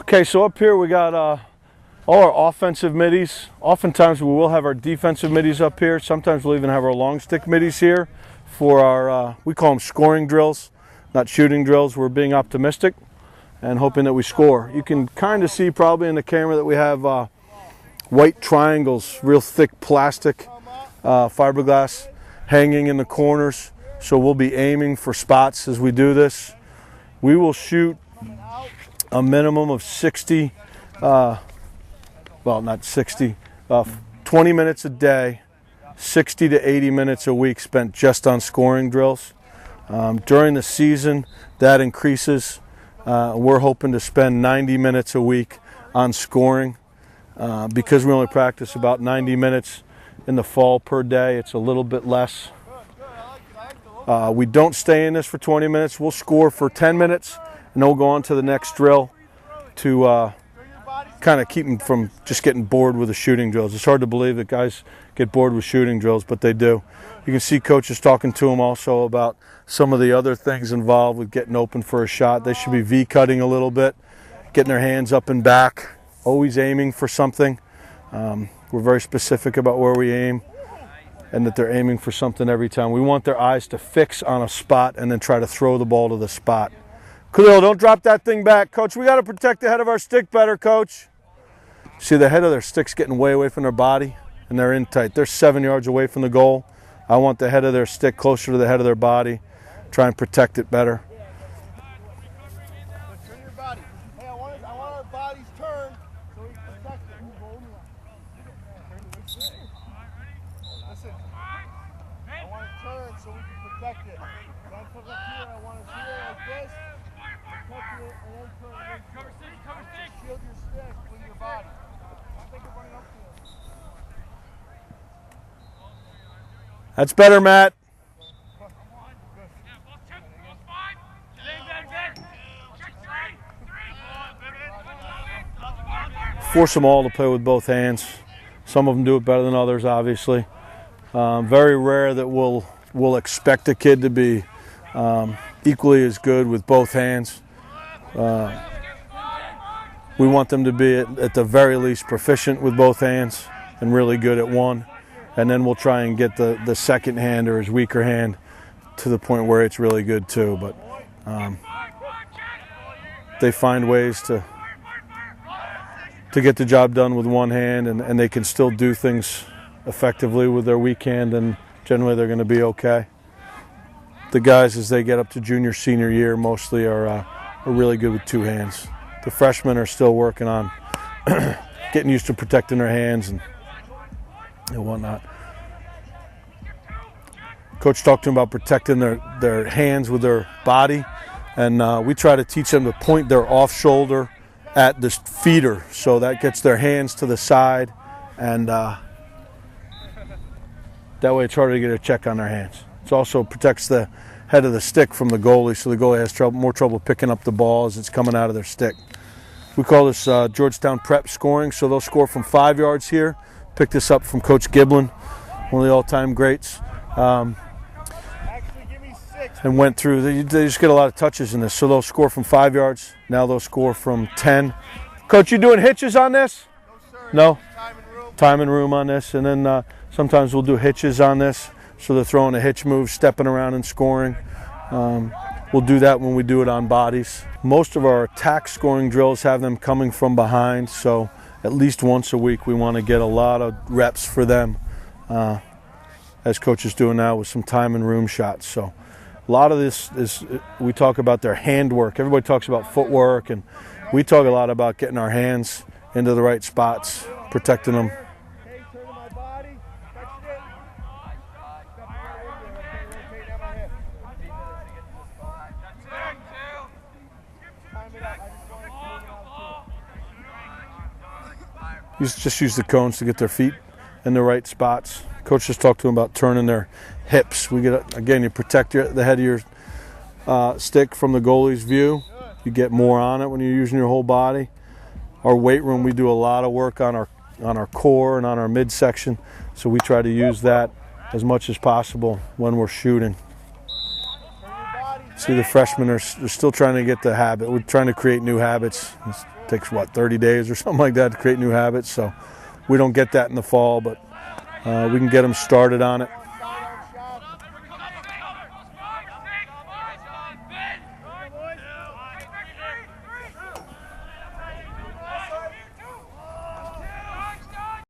Okay, so up here we got all our offensive middies. Oftentimes we will have our defensive middies up here. Sometimes we'll even have our long stick middies here for our, we call them scoring drills, not shooting drills. We're being optimistic and hoping that we score. You can kind of see probably in the camera that we have white triangles, real thick plastic fiberglass hanging in the corners. So we'll be aiming for spots as we do this. We will shoot a minimum of 60, well, not 60, 20 minutes a day, 60 to 80 minutes a week spent just on scoring drills. During the season, that increases. We're hoping to spend 90 minutes a week on scoring. Because we only practice about 90 minutes in the fall per day, it's a little bit less. We don't stay in this for 20 minutes. We'll score for 10 minutes, and then we'll go on to the next drill to kind of keep them from just getting bored with the shooting drills. It's hard to believe that guys get bored with shooting drills, but they do. You can see coaches talking to them also about some of the other things involved with getting open for a shot. They should be V-cutting a little bit, getting their hands up and back, always aiming for something. We're very specific about where we aim and that they're aiming for something every time. We want their eyes to fix on a spot and then try to throw the ball to the spot. Khalil, don't drop that thing back. Coach, we got to protect the head of our stick better, Coach. See, the head of their stick's getting way away from their body, and they're in tight. They're 7 yards away from the goal. I want the head of their stick closer to the head of their body. Try and protect it better. Turn your body. Hey, I want our bodies turned so we can protect it. Listen, I want it turned so we can protect it. When I come up here, I want it here like this. Protect it and then turn it. Cover stick. Shield your stick with your body. I think we're running up to it. That's better, Matt. Force them all to play with both hands. Some of them do it better than others, obviously. Very rare that we'll expect a kid to be equally as good with both hands. We want them to be at the very least proficient with both hands and really good at one. And then we'll try and get the second hand or his weaker hand to the point where it's really good too. But they find ways to get the job done with one hand, and they can still do things effectively with their weak hand, and generally they're going to be okay. The guys, as they get up to junior, senior year, mostly are really good with two hands. The freshmen are still working on getting used to protecting their hands and whatnot. Coach talked to them about protecting their hands with their body, and we try to teach them to point their off shoulder at the feeder, so that gets their hands to the side, and that way it's harder to get a check on their hands. It also protects the head of the stick from the goalie, so the goalie has more trouble picking up the ball as it's coming out of their stick. We call this Georgetown prep scoring, so they'll score from 5 yards here. Picked this up from Coach Giblin, one of the all-time greats. And went through, they just get a lot of touches in this, so they'll score from 5 yards. Now they'll score from 10. Coach, you doing hitches on this? No? Time and room on this. And then sometimes we'll do hitches on this, so they're throwing a hitch move, stepping around and scoring. We'll do that when we do it on bodies. Most of our attack scoring drills have them coming from behind, so at least once a week we want to get a lot of reps for them, as Coach is doing now with some time and room shots. So a lot of this is, we talk about their handwork. Everybody talks about footwork, and we talk a lot about getting our hands into the right spots, protecting them. Just use the cones to get their feet in the right spots. Coach just talked to them about turning their hips. Again, you protect the head of your stick from the goalie's view. You get more on it when you're using your whole body. Our weight room, we do a lot of work on our core and on our midsection, so we try to use that as much as possible when we're shooting. See, the freshmen are still trying to get the habit. We're trying to create new habits. takes, 30 days or something like that to create new habits. So we don't get that in the fall, but we can get them started on it.